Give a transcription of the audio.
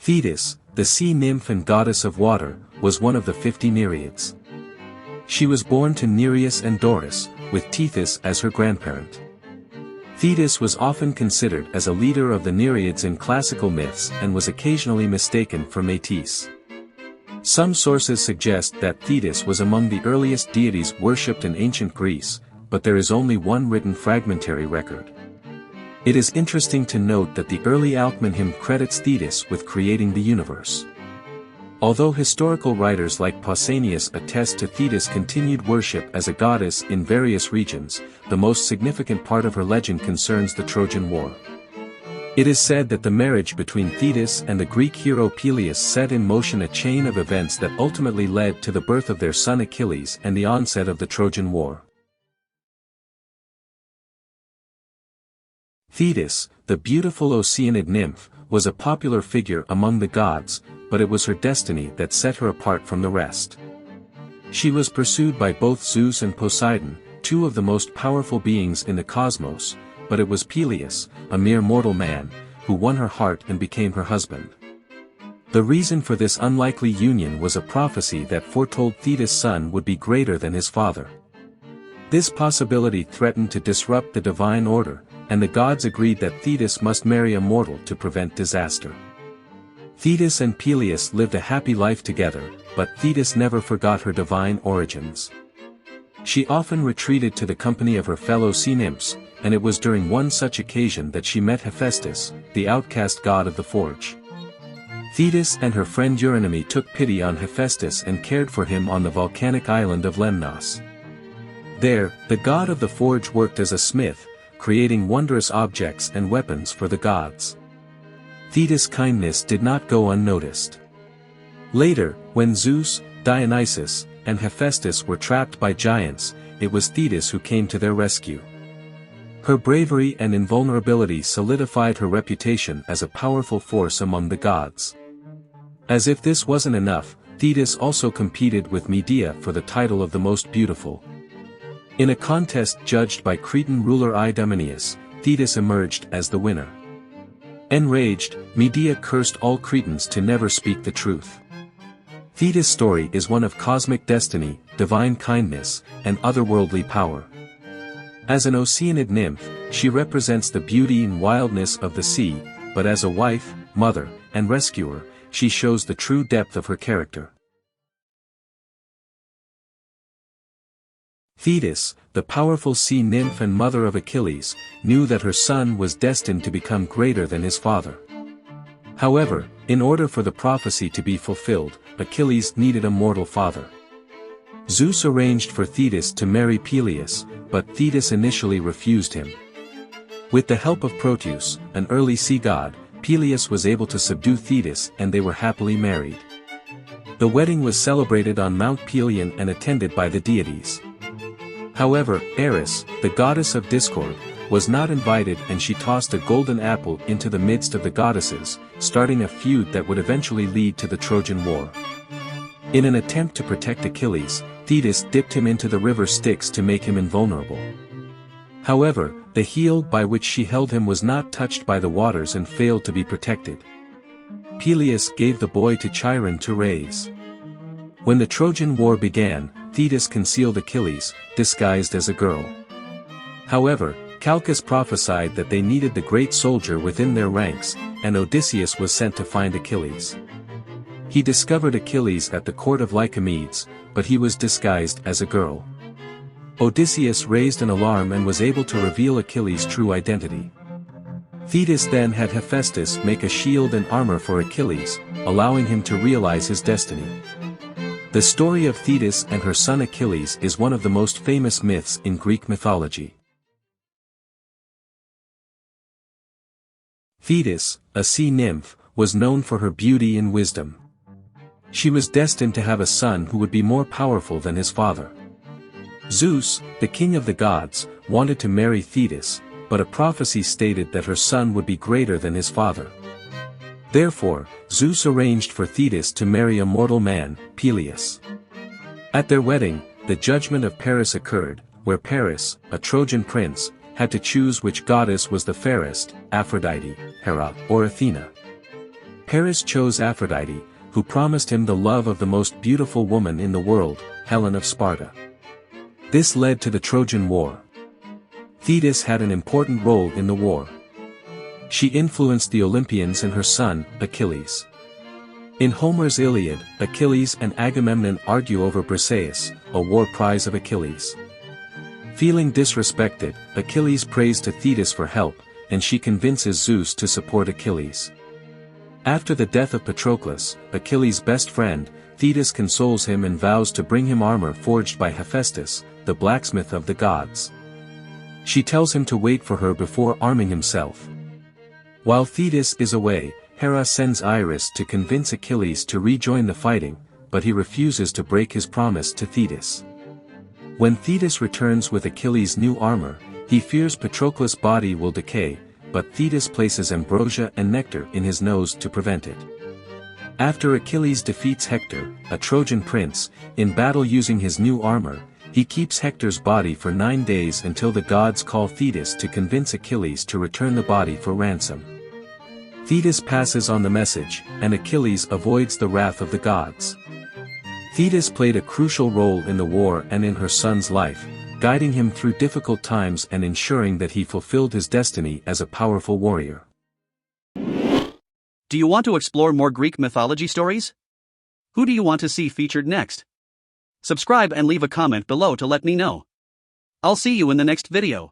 Thetis, the sea nymph and goddess of water, was one of the 50 Nereids. She was born to Nereus and Doris, with Thetis as her grandparent. Thetis was often considered as a leader of the Nereids in classical myths and was occasionally mistaken for Metis. Some sources suggest that Thetis was among the earliest deities worshipped in ancient Greece, but there is only one written fragmentary record. It is interesting to note that the early Alcman hymn credits Thetis with creating the universe. Although historical writers like Pausanias attest to Thetis' continued worship as a goddess in various regions, the most significant part of her legend concerns the Trojan War. It is said that the marriage between Thetis and the Greek hero Peleus set in motion a chain of events that ultimately led to the birth of their son Achilles and the onset of the Trojan War. Thetis, the beautiful Oceanid nymph, was a popular figure among the gods, but it was her destiny that set her apart from the rest. She was pursued by both Zeus and Poseidon, two of the most powerful beings in the cosmos, but it was Peleus, a mere mortal man, who won her heart and became her husband. The reason for this unlikely union was a prophecy that foretold Thetis' son would be greater than his father. This possibility threatened to disrupt the divine order, and the gods agreed that Thetis must marry a mortal to prevent disaster. Thetis and Peleus lived a happy life together, but Thetis never forgot her divine origins. She often retreated to the company of her fellow sea nymphs, and it was during one such occasion that she met Hephaestus, the outcast god of the forge. Thetis and her friend Eurynome took pity on Hephaestus and cared for him on the volcanic island of Lemnos. There, the god of the forge worked as a smith, creating wondrous objects and weapons for the gods. Thetis' kindness did not go unnoticed. Later, when Zeus, Dionysus, and Hephaestus were trapped by giants, it was Thetis who came to their rescue. Her bravery and invulnerability solidified her reputation as a powerful force among the gods. As if this wasn't enough, Thetis also competed with Medea for the title of the most beautiful. In a contest judged by Cretan ruler Idomeneus, Thetis emerged as the winner. Enraged, Medea cursed all Cretans to never speak the truth. Thetis' story is one of cosmic destiny, divine kindness, and otherworldly power. As an Oceanid nymph, she represents the beauty and wildness of the sea, but as a wife, mother, and rescuer, she shows the true depth of her character. Thetis, the powerful sea nymph and mother of Achilles, knew that her son was destined to become greater than his father. However, in order for the prophecy to be fulfilled, Achilles needed a mortal father. Zeus arranged for Thetis to marry Peleus, but Thetis initially refused him. With the help of Proteus, an early sea god, Peleus was able to subdue Thetis and they were happily married. The wedding was celebrated on Mount Pelion and attended by the deities. However, Eris, the goddess of discord, was not invited and she tossed a golden apple into the midst of the goddesses, starting a feud that would eventually lead to the Trojan War. In an attempt to protect Achilles, Thetis dipped him into the river Styx to make him invulnerable. However, the heel by which she held him was not touched by the waters and failed to be protected. Peleus gave the boy to Chiron to raise. When the Trojan War began, Thetis concealed Achilles, disguised as a girl. However, Calchas prophesied that they needed the great soldier within their ranks, and Odysseus was sent to find Achilles. He discovered Achilles at the court of Lycomedes, but he was disguised as a girl. Odysseus raised an alarm and was able to reveal Achilles' true identity. Thetis then had Hephaestus make a shield and armor for Achilles, allowing him to realize his destiny. The story of Thetis and her son Achilles is one of the most famous myths in Greek mythology. Thetis, a sea nymph, was known for her beauty and wisdom. She was destined to have a son who would be more powerful than his father. Zeus, the king of the gods, wanted to marry Thetis, but a prophecy stated that her son would be greater than his father. Therefore, Zeus arranged for Thetis to marry a mortal man, Peleus. At their wedding, the judgment of Paris occurred, where Paris, a Trojan prince, had to choose which goddess was the fairest, Aphrodite, Hera, or Athena. Paris chose Aphrodite, who promised him the love of the most beautiful woman in the world, Helen of Sparta. This led to the Trojan War. Thetis had an important role in the war. She influenced the Olympians and her son, Achilles. In Homer's Iliad, Achilles and Agamemnon argue over Briseis, a war prize of Achilles. Feeling disrespected, Achilles prays to Thetis for help, and she convinces Zeus to support Achilles. After the death of Patroclus, Achilles' best friend, Thetis consoles him and vows to bring him armor forged by Hephaestus, the blacksmith of the gods. She tells him to wait for her before arming himself. While Thetis is away, Hera sends Iris to convince Achilles to rejoin the fighting, but he refuses to break his promise to Thetis. When Thetis returns with Achilles' new armor, he fears Patroclus' body will decay, but Thetis places ambrosia and nectar in his nose to prevent it. After Achilles defeats Hector, a Trojan prince, in battle using his new armor, he keeps Hector's body for 9 days until the gods call Thetis to convince Achilles to return the body for ransom. Thetis passes on the message, and Achilles avoids the wrath of the gods. Thetis played a crucial role in the war and in her son's life, guiding him through difficult times and ensuring that he fulfilled his destiny as a powerful warrior. Do you want to explore more Greek mythology stories? Who do you want to see featured next? Subscribe and leave a comment below to let me know. I'll see you in the next video.